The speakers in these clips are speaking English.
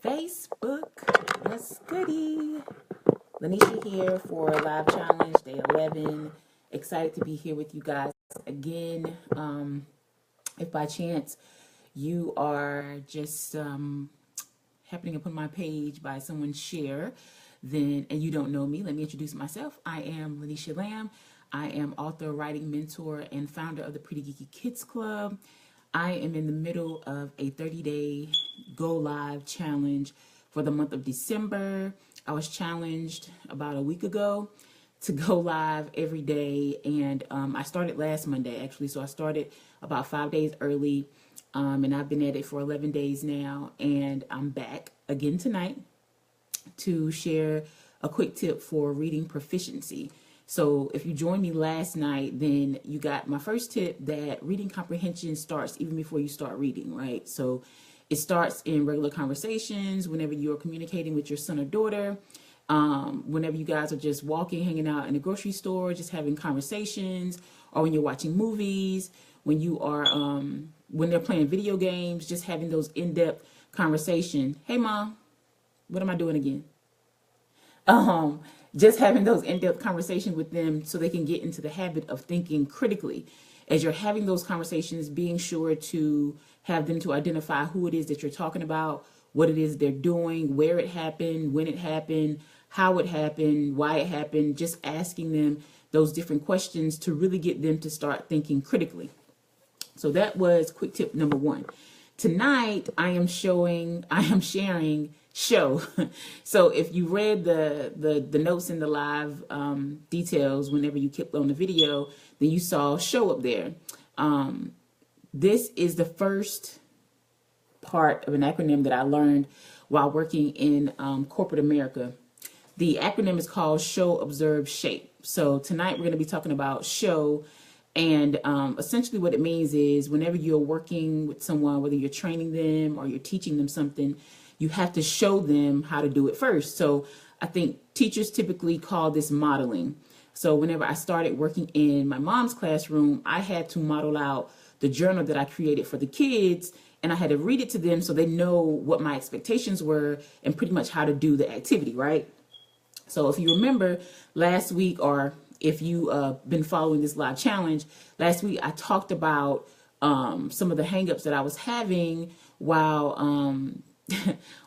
Facebook. What's goody? Lanisha here for Live Challenge Day 11. Excited to be here with you guys again. If by chance you are just happening upon my page by someone's share, then and you don't know me, let me introduce myself. I am Lanisha Lamb. I am author, writing mentor, and founder of the Pretty Geeky Kids Club. I am in the middle of a 30-day go live challenge for the month of December. I was challenged about a week ago to go live every day, and I started last Monday actually, so I started about 5 days early, and I've been at it for 11 days now, and I'm back again tonight to share a quick tip for reading proficiency. So if you joined me last night, then you got my first tip that reading comprehension starts even before you start reading, right? So it starts in regular conversations, whenever you're communicating with your son or daughter, whenever you guys are just walking, hanging out in a grocery store, just having conversations, or when you're watching movies, when you are, when they're playing video games, just having those in-depth conversations. Hey, Mom, what am I doing again? Just having those in-depth conversations with them so they can get into the habit of thinking critically. As you're having those conversations, being sure to have them to identify who it is that you're talking about, what it is they're doing, where it happened, when it happened, how it happened, why it happened, just asking them those different questions to really get them to start thinking critically. So that was quick tip number one. Tonight, I am sharing show. So if you read the notes in the live details, whenever you clicked on the video, then you saw show up there. This is the first part of an acronym that I learned while working in corporate America. The acronym is called Show, Observe, Shape. So tonight we're going to be talking about show. And essentially what it means is whenever you're working with someone, whether you're training them or you're teaching them something, you have to show them how to do it first. So I think teachers typically call this modeling. So whenever I started working in my mom's classroom, I had to model out the journal that I created for the kids, and I had to read it to them so they know what my expectations were and pretty much how to do the activity, right? So if you remember last week, or if you been following this live challenge, last week I talked about some of the hangups that I was having while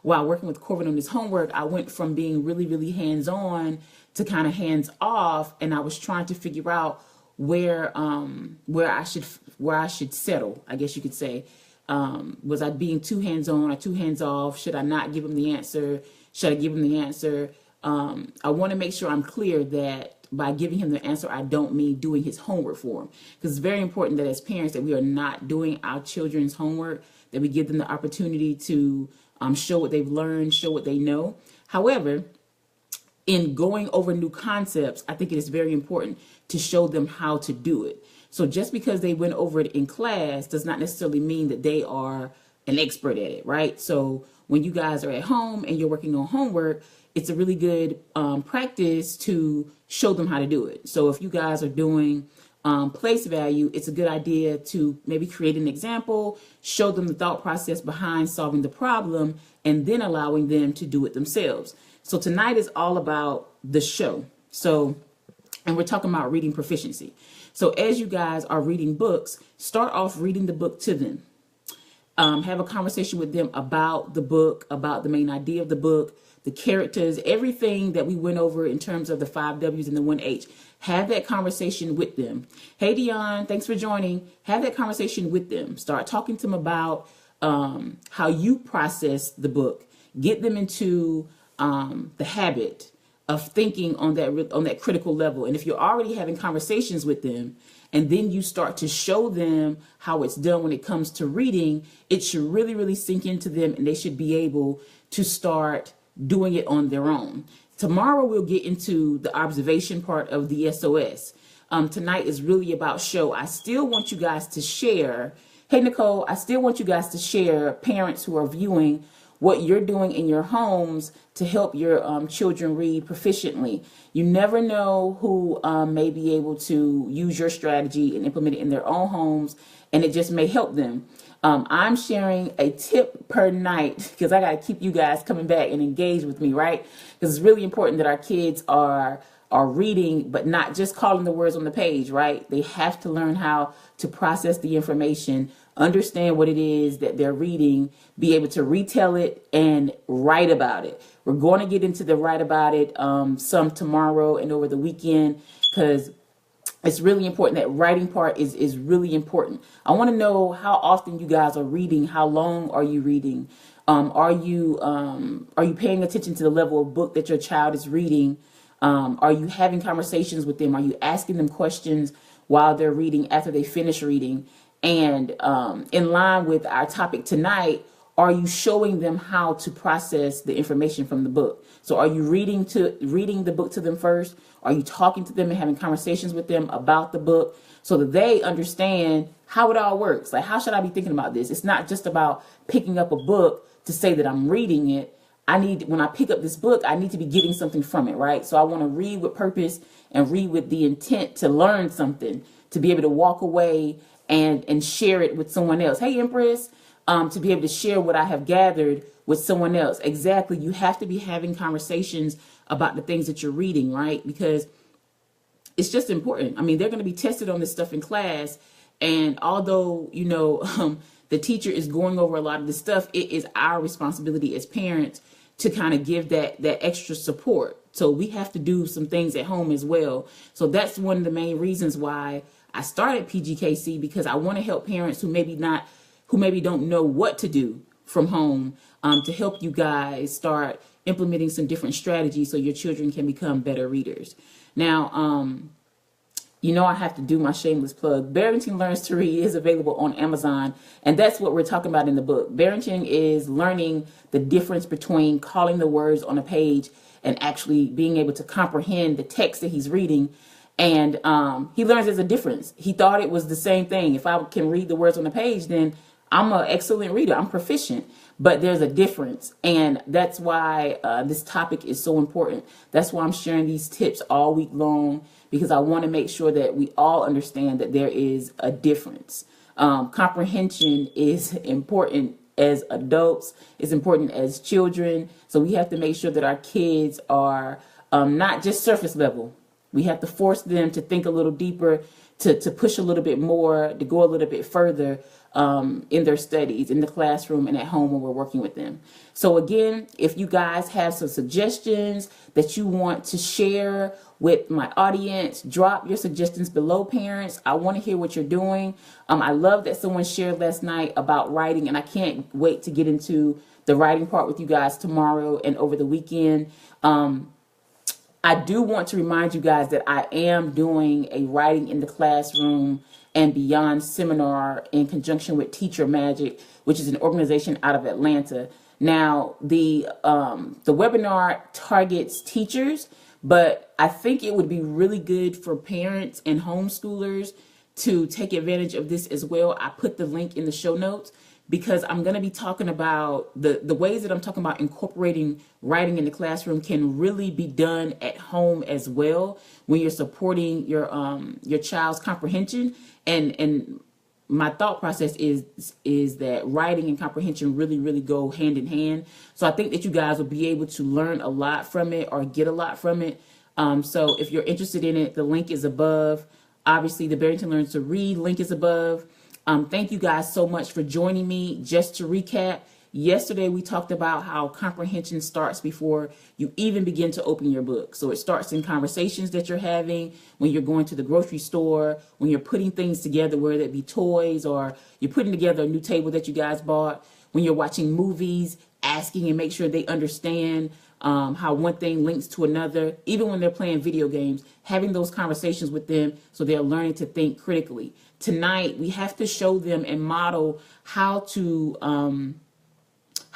while working with Corbin on his homework. I went from being really, really hands-on to kind of hands-off, and I was trying to figure out where I should settle, I guess you could say. Was I being too hands-on or too hands-off? Should I not give him the answer? Should I give him the answer? I want to make sure I'm clear that by giving him the answer, I don't mean doing his homework for him. Because it's very important that as parents that we are not doing our children's homework, that we give them the opportunity to show what they've learned, show what they know. However, in going over new concepts, I think it is very important to show them how to do it. So just because they went over it in class does not necessarily mean that they are an expert at it, right? So when you guys are at home and you're working on homework, it's a really good practice to show them how to do it. So if you guys are doing place value, it's a good idea to maybe create an example, show them the thought process behind solving the problem, and then allowing them to do it themselves. So tonight is all about the show. So, and we're talking about reading proficiency. So as you guys are reading books, start off reading the book to them. Have a conversation with them about the book, about the main idea of the book, the characters, everything that we went over in terms of the 5 W's and the 1 H. Have that conversation with them. Hey, Dion, thanks for joining. Have that conversation with them. Start talking to them about how you process the book. Get them into the habit of thinking on that critical level. And if you're already having conversations with them, and then you start to show them how it's done when it comes to reading, it should really, really sink into them, and they should be able to start doing it on their own. Tomorrow we'll get into the observation part of the SOS. Tonight is really about show. I still want you guys to share. Hey, Nicole, I still want you guys to share, parents who are viewing, what you're doing in your homes to help your children read proficiently. You never know who may be able to use your strategy and implement it in their own homes, and it just may help them. I'm sharing a tip per night because I got to keep you guys coming back and engage with me, right? Because it's really important that our kids are reading, but not just calling the words on the page, right? They have to learn how to process the information, understand what it is that they're reading, be able to retell it and write about it. We're going to get into the write about it some tomorrow and over the weekend, because it's really important. That writing part is really important. I want to know how often you guys are reading. How long are you reading? Are you paying attention to the level of book that your child is reading? Are you having conversations with them? Are you asking them questions while they're reading after they finish reading? And in line with our topic tonight, are you showing them how to process the information from the book? So are you reading the book to them first? Are you talking to them and having conversations with them about the book so that they understand how it all works? Like, how should I be thinking about this? It's not just about picking up a book to say that I'm reading it. When I pick up this book, I need to be getting something from it, right? So I want to read with purpose and read with the intent to learn something, to be able to walk away and share it with someone else. Hey, Empress, to be able to share what I have gathered with someone else. Exactly. You have to be having conversations about the things that you're reading, right? Because it's just important. I mean, they're going to be tested on this stuff in class. And although, the teacher is going over a lot of this stuff, it is our responsibility as parents to kind of give that extra support. So we have to do some things at home as well. So that's one of the main reasons why I started PGKC, because I want to help parents who maybe don't know what to do from home, to help you guys start implementing some different strategies so your children can become better readers. Now, I have to do my shameless plug. Barrington Learns to Read is available on Amazon, and that's what we're talking about in the book. Barrington is learning the difference between calling the words on a page and actually being able to comprehend the text that he's reading. And he learns there's a difference. He thought it was the same thing. If I can read the words on the page, then I'm an excellent reader. I'm proficient. But there's a difference. And that's why this topic is so important. That's why I'm sharing these tips all week long, because I want to make sure that we all understand that there is a difference. Comprehension is important as adults. It's important as children. So we have to make sure that our kids are not just surface level. We have to force them to think a little deeper, to push a little bit more, to go a little bit further in their studies, in the classroom and at home when we're working with them. So again, if you guys have some suggestions that you want to share with my audience, drop your suggestions below, parents. I want to hear what you're doing. I love that someone shared last night about writing, and I can't wait to get into the writing part with you guys tomorrow and over the weekend. I do want to remind you guys that I am doing a Writing in the Classroom and Beyond seminar in conjunction with Teacher Magic, which is an organization out of Atlanta. Now, the webinar targets teachers, but I think it would be really good for parents and homeschoolers to take advantage of this as well. I put the link in the show notes, because I'm going to be talking about the ways that I'm talking about incorporating writing in the classroom can really be done at home as well when you're supporting your child's comprehension. And my thought process is that writing and comprehension really go hand in hand. So I think that you guys will be able to learn a lot from it or get a lot from it. So if you're interested in it, the link is above. Obviously, the Barrington Learns to Read link is above. Thank you guys so much for joining me. Just to recap, yesterday we talked about how comprehension starts before you even begin to open your book. So it starts in conversations that you're having when you're going to the grocery store, when you're putting things together, whether it be toys or you're putting together a new table that you guys bought, when you're watching movies, asking and make sure they understand how one thing links to another, even when they're playing video games, having those conversations with them so they're learning to think critically. Tonight, we have to show them and model how to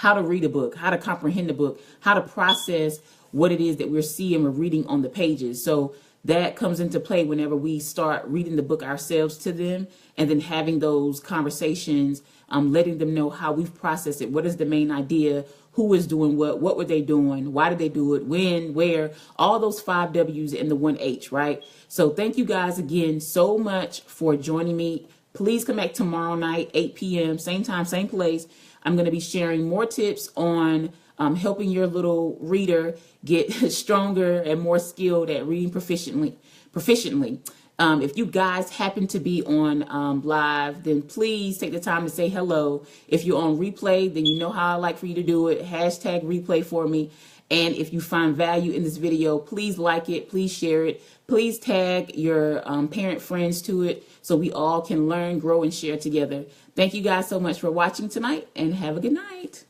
read a book, how to comprehend the book, how to process what it is that we're seeing or reading on the pages. So that comes into play whenever we start reading the book ourselves to them and then having those conversations, letting them know how we've processed it. What is the main idea? Who is doing what were they doing? Why did they do it? When, where, all those 5 W's and the 1 H, right? So thank you guys again so much for joining me. Please come back tomorrow night, 8 p.m., same time, same place. I'm going to be sharing more tips on helping your little reader get stronger and more skilled at reading proficiently. If you guys happen to be on live, then please take the time to say hello. If you're on replay, then you know how I like for you to do it. Hashtag replay for me. And if you find value in this video, please like it, please share it, please tag your parent friends to it so we all can learn, grow, and share together. Thank you guys so much for watching tonight, and have a good night.